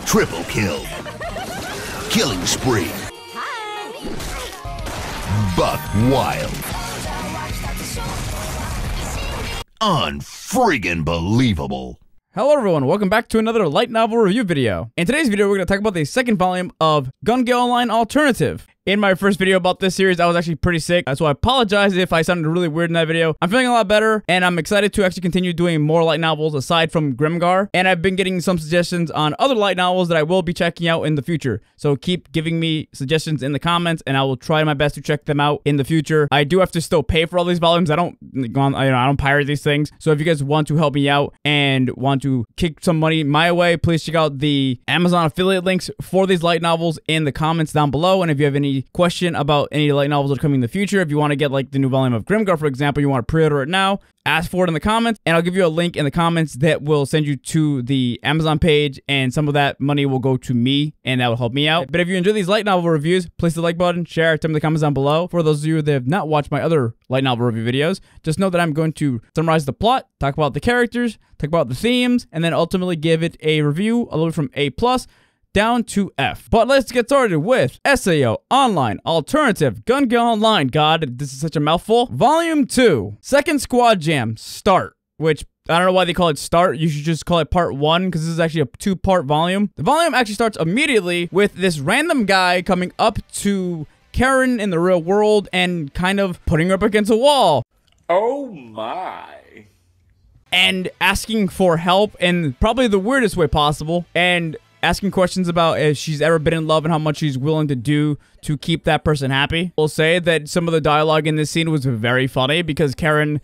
Triple kill. Killing spree. Buck wild. Unfriggin' believable. Hello everyone, welcome back to another light novel review video. In today's video, we're going to talk about the second volume of GGO Online Alternative. In my first video about this series, I was actually pretty sick, so I apologize if I sounded really weird in that video. I'm feeling a lot better, and I'm excited to actually continue doing more light novels aside from Grimgar. And I've been getting some suggestions on other light novels that I will be checking out in the future. So keep giving me suggestions in the comments, and I will try my best to check them out in the future. I do have to still pay for all these volumes. I don't pirate these things. So if you guys want to help me out and want to kick some money my way, please check out the Amazon affiliate links for these light novels in the comments down below. And if you have any question about any light novels that are coming in the future, if you want to get like the new volume of Grimgar, for example, you want to pre-order it now, ask for it in the comments, and I'll give you a link in the comments that will send you to the Amazon page, and some of that money will go to me, and that will help me out. But if you enjoy these light novel reviews, please hit the like button, share, tell me in the comments down below. For those of you that have not watched my other light novel review videos, just know that I'm going to summarize the plot, talk about the characters, talk about the themes, and then ultimately give it a review all the way from A+ down to F. But let's get started with SAO Online Alternative GGO Online. God, this is such a mouthful. Volume 2, Second Squad Jam, Start, which I don't know why they call it Start. You should just call it Part 1, because this is actually a 2-part volume. The volume actually starts immediately with this random guy coming up to Karen in the real world and kind of putting her up against a wall. Oh my. And asking for help in probably the weirdest way possible, and asking questions about if she's ever been in love and how much she's willing to do to keep that person happy. We'll say that some of the dialogue in this scene was very funny because Karen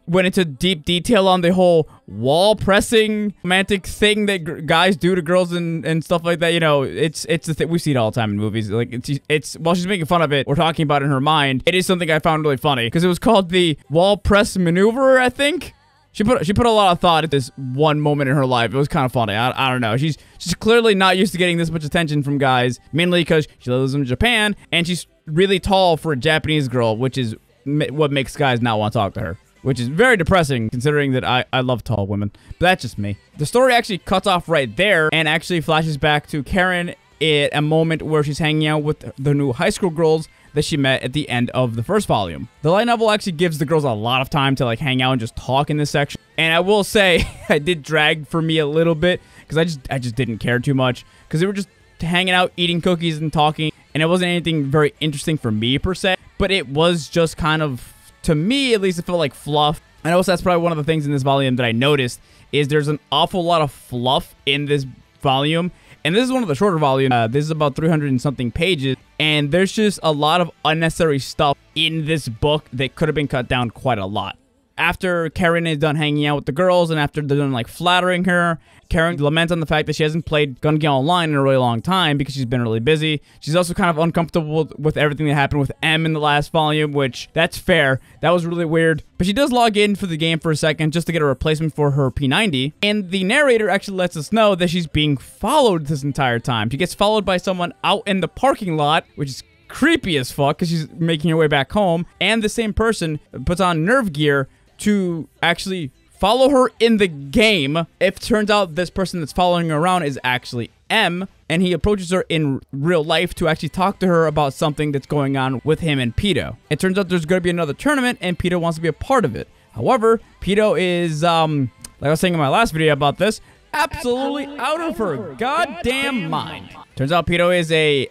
went into deep detail on the whole wall pressing romantic thing that guys do to girls and stuff like that. You know, it's the thing we see it all the time in movies. Like it's while she's making fun of it, we're talking about it in her mind. It is something I found really funny because it was called the wall press maneuver, I think. She put a lot of thought at this one moment in her life. It was kind of funny. I don't know. She's clearly not used to getting this much attention from guys, mainly because she lives in Japan, and she's really tall for a Japanese girl, which is what makes guys not want to talk to her, which is very depressing considering that I love tall women. But that's just me. The story actually cuts off right there and actually flashes back to Karen at a moment where she's hanging out with the new high school girls that she met at the end of the first volume. The light novel actually gives the girls a lot of time to like hang out and just talk in this section. And I will say, I did drag for me a little bit because I just didn't care too much because they were just hanging out, eating cookies and talking, and it wasn't anything very interesting for me per se, but it was just kind of, to me at least, it felt like fluff. And also that's probably one of the things in this volume that I noticed is there's an awful lot of fluff in this volume. And this is one of the shorter volumes. This is about 300 and something pages. And there's just a lot of unnecessary stuff in this book that could have been cut down quite a lot. After Karen is done hanging out with the girls and after they're done like flattering her, Karen laments on the fact that she hasn't played GGO Online in a really long time because she's been really busy. She's also kind of uncomfortable with everything that happened with M in the last volume, which that's fair. That was really weird. But she does log in for the game for a second just to get a replacement for her P90. And the narrator actually lets us know that she's being followed this entire time. She gets followed by someone out in the parking lot, which is creepy as fuck because she's making her way back home. And the same person puts on nerve gear to actually follow her in the game. If it turns out this person that's following her around is actually M, and he approaches her in real life to actually talk to her about something that's going on with him and Pito. It turns out there's going to be another tournament, and Pito wants to be a part of it. However, Pito is, like I was saying in my last video about this, absolutely out of her goddamn mind. Turns out Pito is a,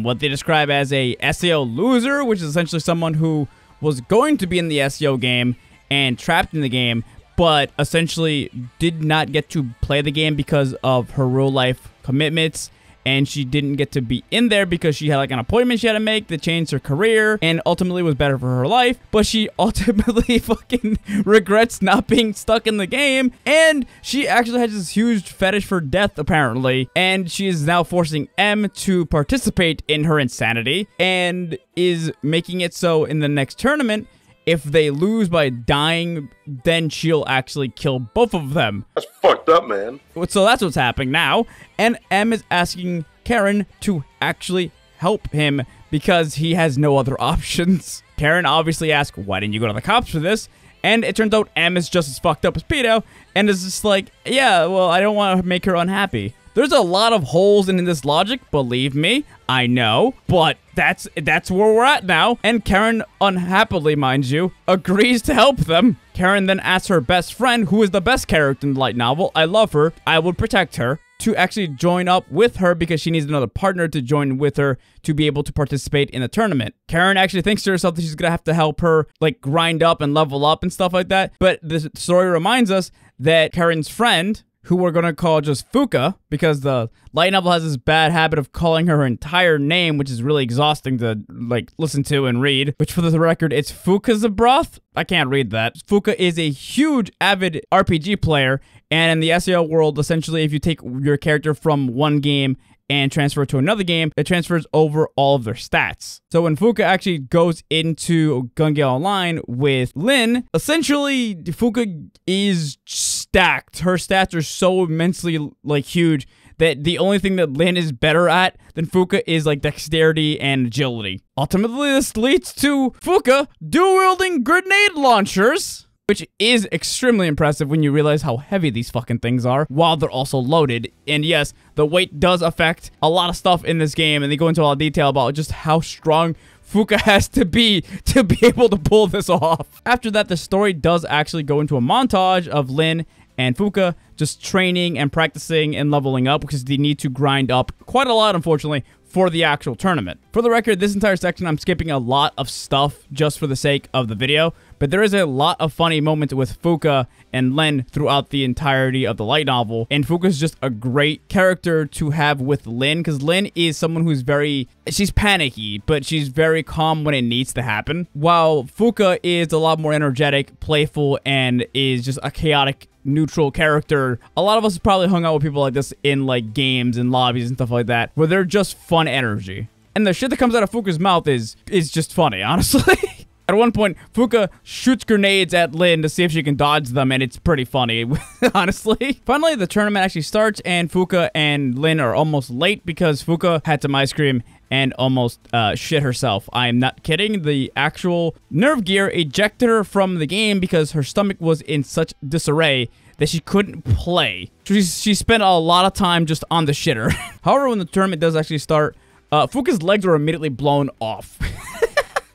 what they describe as a SAO loser, which is essentially someone who was going to be in the SAO game and trapped in the game, but essentially did not get to play the game because of her real life commitments, and she didn't get to be in there because she had like an appointment she had to make that changed her career and ultimately was better for her life, but she ultimately fucking regrets not being stuck in the game, and she actually has this huge fetish for death apparently, and she is now forcing M to participate in her insanity and is making it so in the next tournament, if they lose by dying, then she'll actually kill both of them. That's fucked up, man. So that's what's happening now. And M is asking Karen to actually help him because he has no other options. Karen obviously asks, why didn't you go to the cops for this? And it turns out M is just as fucked up as Pito and is just like, yeah, well, I don't want to make her unhappy. There's a lot of holes in this logic, believe me. I know, but that's where we're at now. And Karen, unhappily, mind you, agrees to help them. Karen then asks her best friend, who is the best character in the light novel, I love her, I will protect her, to actually join up with her because she needs another partner to join with her to be able to participate in the tournament. Karen actually thinks to herself that she's gonna have to help her like grind up and level up and stuff like that. But the story reminds us that Karen's friend, who we're gonna call just Fuka, because the light novel has this bad habit of calling her entire name, which is really exhausting to like listen to and read. Which, for the record, it's Fuka I can't read that. Fuka is a huge avid RPG player, and in the SEO world, essentially, if you take your character from one game and transfer it to another game, it transfers over all of their stats. So when Fuka actually goes into GGO Online with Lynn, essentially Fuka is stacked. Her stats are so immensely like huge that the only thing that Lynn is better at than Fuka is like dexterity and agility. Ultimately, this leads to Fuka dual-wielding grenade launchers, which is extremely impressive when you realize how heavy these fucking things are while they're also loaded. And yes, the weight does affect a lot of stuff in this game, and they go into a lot of detail about just how strong Fuka has to be able to pull this off. After that, the story does actually go into a montage of Lynn and Fuka just training and practicing and leveling up because they need to grind up quite a lot, unfortunately, for the actual tournament. For the record, this entire section, I'm skipping a lot of stuff just for the sake of the video, but there is a lot of funny moments with Fuka and Lynn throughout the entirety of the light novel, and Fuka's just a great character to have with Lynn, because Lynn is someone who's she's panicky, but she's very calm when it needs to happen, while Fuka is a lot more energetic, playful, and is just a chaotic, neutral character. A lot of us probably hung out with people like this in like games and lobbies and stuff like that, where they're just fun energy. And the shit that comes out of Fuka's mouth is just funny, honestly. At one point, Fuka shoots grenades at Lynn to see if she can dodge them, and it's pretty funny, honestly. Finally, the tournament actually starts, and Fuka and Lynn are almost late because Fuka had some ice cream and almost shit herself. I am not kidding. The actual nerve gear ejected her from the game because her stomach was in such disarray that she couldn't play. She spent a lot of time just on the shitter. However, when the tournament does actually start, Fuka's legs are immediately blown off.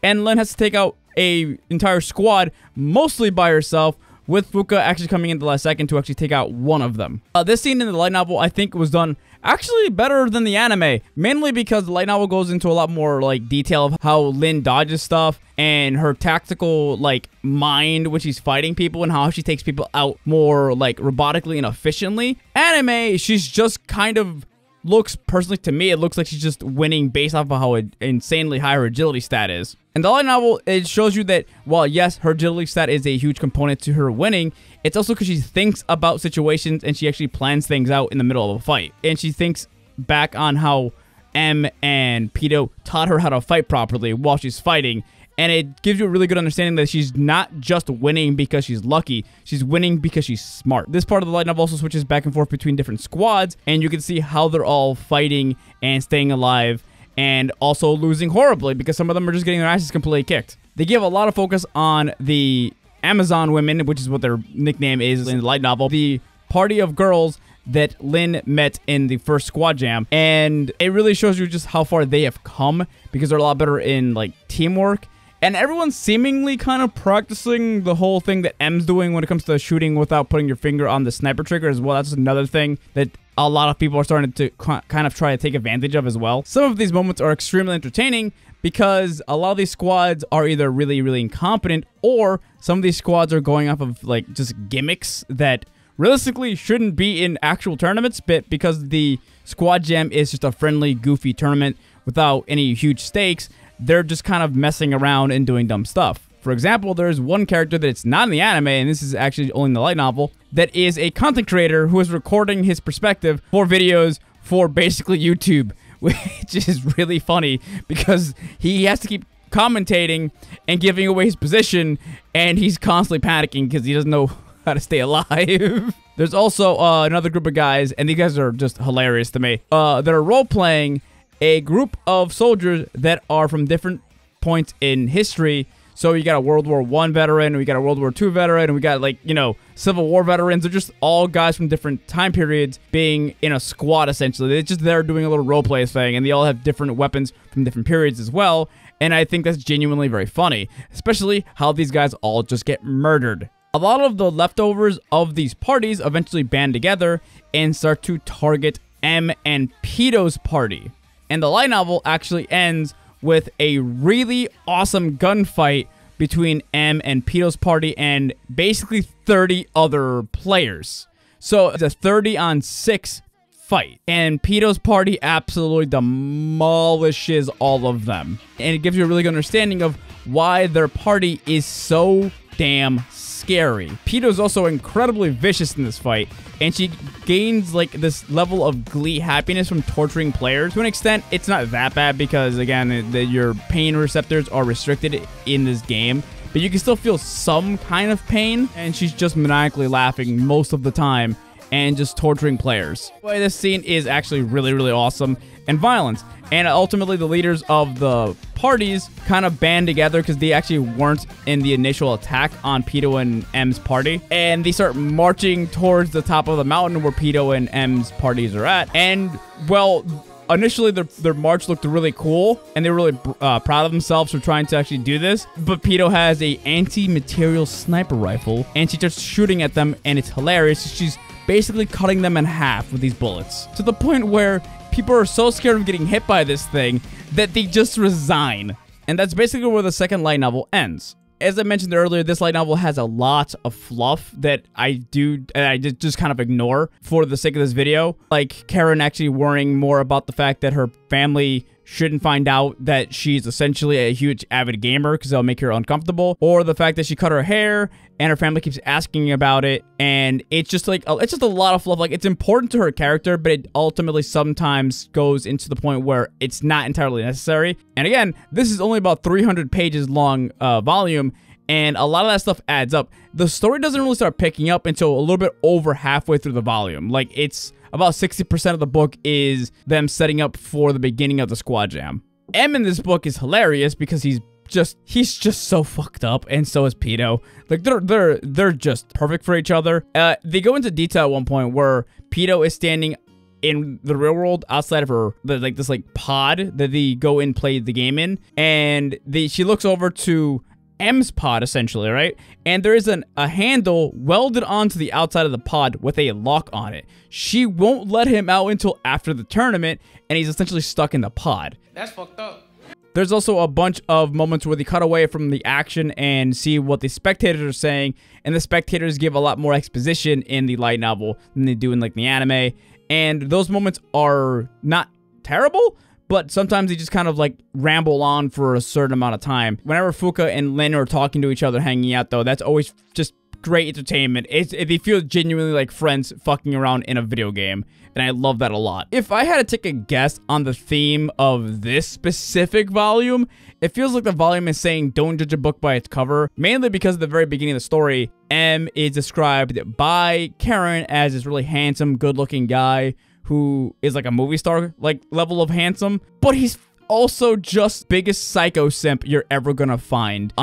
And Lynn has to take out a entire squad, mostly by herself, with Fuka actually coming in the last second to actually take out one of them. This scene in the light novel, I think, was done actually better than the anime, mainly because the light novel goes into a lot more like detail of how Lynn dodges stuff and her tactical like mind when she's fighting people and how she takes people out more like robotically and efficiently. Anime, she's just kind of looks, personally to me, it looks like she's just winning based off of how insanely high her agility stat is. In the light novel, it shows you that while yes, her agility stat is a huge component to her winning, it's also because she thinks about situations and she actually plans things out in the middle of a fight. And she thinks back on how M and Pito taught her how to fight properly while she's fighting. And it gives you a really good understanding that she's not just winning because she's lucky. She's winning because she's smart. This part of the light novel also switches back and forth between different squads, and you can see how they're all fighting and staying alive and also losing horribly because some of them are just getting their asses completely kicked. They give a lot of focus on the Amazon women, which is what their nickname is in the light novel. The party of girls that Lynn met in the first squad jam, and it really shows you just how far they have come because they're a lot better in like teamwork. And everyone's seemingly kind of practicing the whole thing that M's doing when it comes to shooting without putting your finger on the sniper trigger as well. That's another thing that a lot of people are starting to kind of try to take advantage of as well. Some of these moments are extremely entertaining because a lot of these squads are either really, really incompetent, or some of these squads are going off of like just gimmicks that realistically shouldn't be in actual tournaments, but because the squad jam is just a friendly, goofy tournament without any huge stakes, they're just kind of messing around and doing dumb stuff. For example, there's one character that's not in the anime, and this is actually only in the light novel, that is a content creator who is recording his perspective for videos for basically YouTube, which is really funny because he has to keep commentating and giving away his position, and he's constantly panicking because he doesn't know how to stay alive. There's also another group of guys, and these guys are just hilarious to me, that are role-playing a group of soldiers that are from different points in history. So you got a World War I veteran, we got a World War II veteran, and we got, like, you know, Civil War veterans. They're just all guys from different time periods being in a squad, essentially. They're just there doing a little roleplay thing, and they all have different weapons from different periods as well. And I think that's genuinely very funny, especially how these guys all just get murdered. A lot of the leftovers of these parties eventually band together and start to target M and Pito's party. And the light novel actually ends with a really awesome gunfight between M and Pito's party and basically 30 other players. So it's a 30-on-6 fight, and Pito's party absolutely demolishes all of them. And it gives you a really good understanding of why their party is so damn scary. Pito's also incredibly vicious in this fight, and she gains like this level of glee happiness from torturing players. To an extent, it's not that bad because, again, your pain receptors are restricted in this game, but you can still feel some kind of pain, and she's just maniacally laughing most of the time and just torturing players. Well, this scene is actually really, really awesome and violent. And ultimately, the leaders of the parties kind of band together because they actually weren't in the initial attack on Pito and M's party. And they start marching towards the top of the mountain where Pito and M's parties are at. And, well, initially, their march looked really cool, and they were really proud of themselves for trying to actually do this. But Pito has a anti-material sniper rifle, and she starts shooting at them, and it's hilarious. She's basically cutting them in half with these bullets, to the point where people are so scared of getting hit by this thing that they just resign. And that's basically where the second light novel ends. As I mentioned earlier, this light novel has a lot of fluff that I just kind of ignore for the sake of this video. Like Karen actually worrying more about the fact that her family shouldn't find out that she's essentially a huge avid gamer because that'll make her uncomfortable, or the fact that she cut her hair and her family keeps asking about it, and it's just like it's just a lot of fluff. Like, it's important to her character, but it ultimately sometimes goes into the point where it's not entirely necessary. And again, this is only about 300 pages long volume, and a lot of that stuff adds up. The story doesn't really start picking up until a little bit over halfway through the volume. Like, it's about 60% of the book is them setting up for the beginning of the squad jam. M in this book is hilarious because he's just so fucked up, and so is Pito. Like, they're just perfect for each other. They go into detail at one point where Pito is standing in the real world outside of her this pod that they go and play the game in, and she looks over to M's pod, essentially, right? And there is a handle welded onto the outside of the pod with a lock on it. She won't let him out until after the tournament, and he's essentially stuck in the pod. That's fucked up. There's also a bunch of moments where they cut away from the action and see what the spectators are saying, and the spectators give a lot more exposition in the light novel than they do in, like, the anime. And those moments are not terrible, but sometimes they just kind of like ramble on for a certain amount of time. Whenever Fuka and Lin are talking to each other, hanging out, though, that's always just great entertainment. They feel genuinely like friends fucking around in a video game, and I love that a lot. If I had to take a guess on the theme of this specific volume, it feels like the volume is saying don't judge a book by its cover, mainly because at the very beginning of the story, M is described by Karen as this really handsome, good-looking guy who is like a movie star like level of handsome, but he's also just biggest psycho simp you're ever gonna find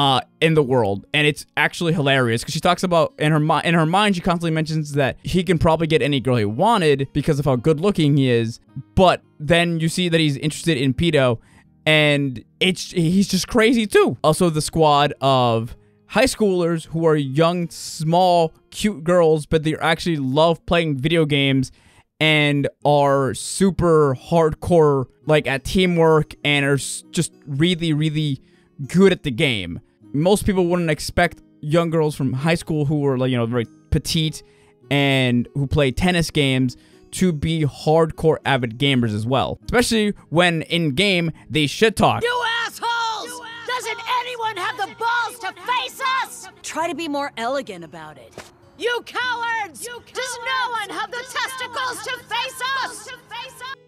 in the world. And it's actually hilarious because she talks about in her mind she constantly mentions that he can probably get any girl he wanted because of how good looking he is, but then you see that he's interested in Pito, and he's just crazy too. Also, the squad of high schoolers who are young, small, cute girls, but they actually love playing video games and are super hardcore, like, at teamwork, and are just really, really good at the game. Most people wouldn't expect young girls from high school who were, like, you know, very petite and who play tennis games to be hardcore avid gamers as well. Especially when in-game they shit talk. You assholes! Doesn't anyone have the balls to face us? Try to be more elegant about it. You cowards! Does no one have the testicles to face us?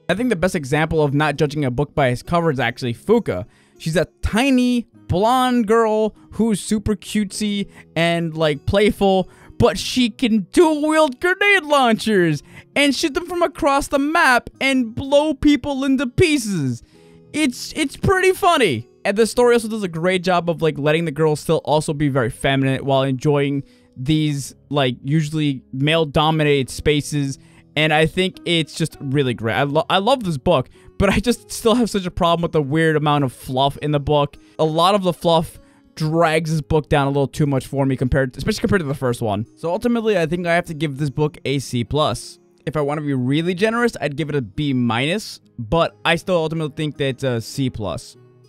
I think the best example of not judging a book by its cover is actually Fuka. She's a tiny, blonde girl who's super cutesy and, like, playful, but she can dual-wield grenade launchers and shoot them from across the map and blow people into pieces. It's pretty funny. And the story also does a great job of, like, letting the girl still also be very feminine while enjoying these, like, usually male-dominated spaces. And I think it's just really great. I love this book, but I just still have such a problem with the weird amount of fluff in the book. A lot of the fluff drags this book down a little too much for me, especially compared to the first one. So ultimately, I think I have to give this book a C+. If I want to be really generous, I'd give it a B-, but I still ultimately think that it's a C+.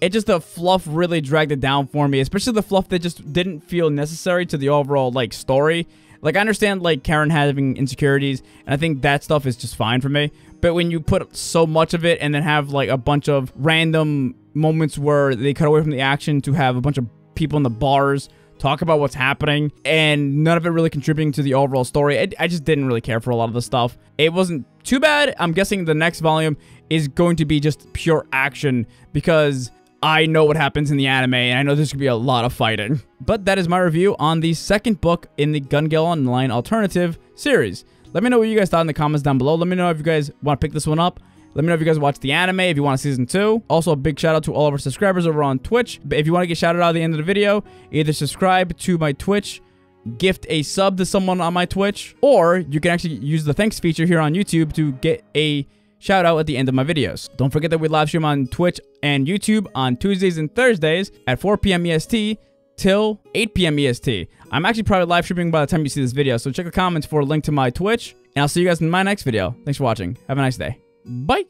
It just, the fluff really dragged it down for me, especially the fluff that just didn't feel necessary to the overall, like, story. Like, I understand, like, Karen having insecurities, and I think that stuff is just fine for me. But when you put so much of it and then have, like, a bunch of random moments where they cut away from the action to have a bunch of people in the bars talk about what's happening, and none of it really contributing to the overall story, I just didn't really care for a lot of the stuff. It wasn't too bad. I'm guessing the next volume is going to be just pure action, because I know what happens in the anime, and I know there's going to be a lot of fighting. But that is my review on the second book in the Gun Gale Online Alternative series. Let me know what you guys thought in the comments down below. Let me know if you guys want to pick this one up. Let me know if you guys watched the anime, if you want a season 2. Also, a big shout out to all of our subscribers over on Twitch. But if you want to get shouted out at the end of the video, either subscribe to my Twitch, gift a sub to someone on my Twitch, or you can actually use the thanks feature here on YouTube to get a shout out at the end of my videos. Don't forget that we live stream on Twitch and YouTube on Tuesdays and Thursdays at 4 p.m. EST till 8 p.m. EST. I'm actually probably live streaming by the time you see this video, so check the comments for a link to my Twitch, and I'll see you guys in my next video. Thanks for watching. Have a nice day. Bye!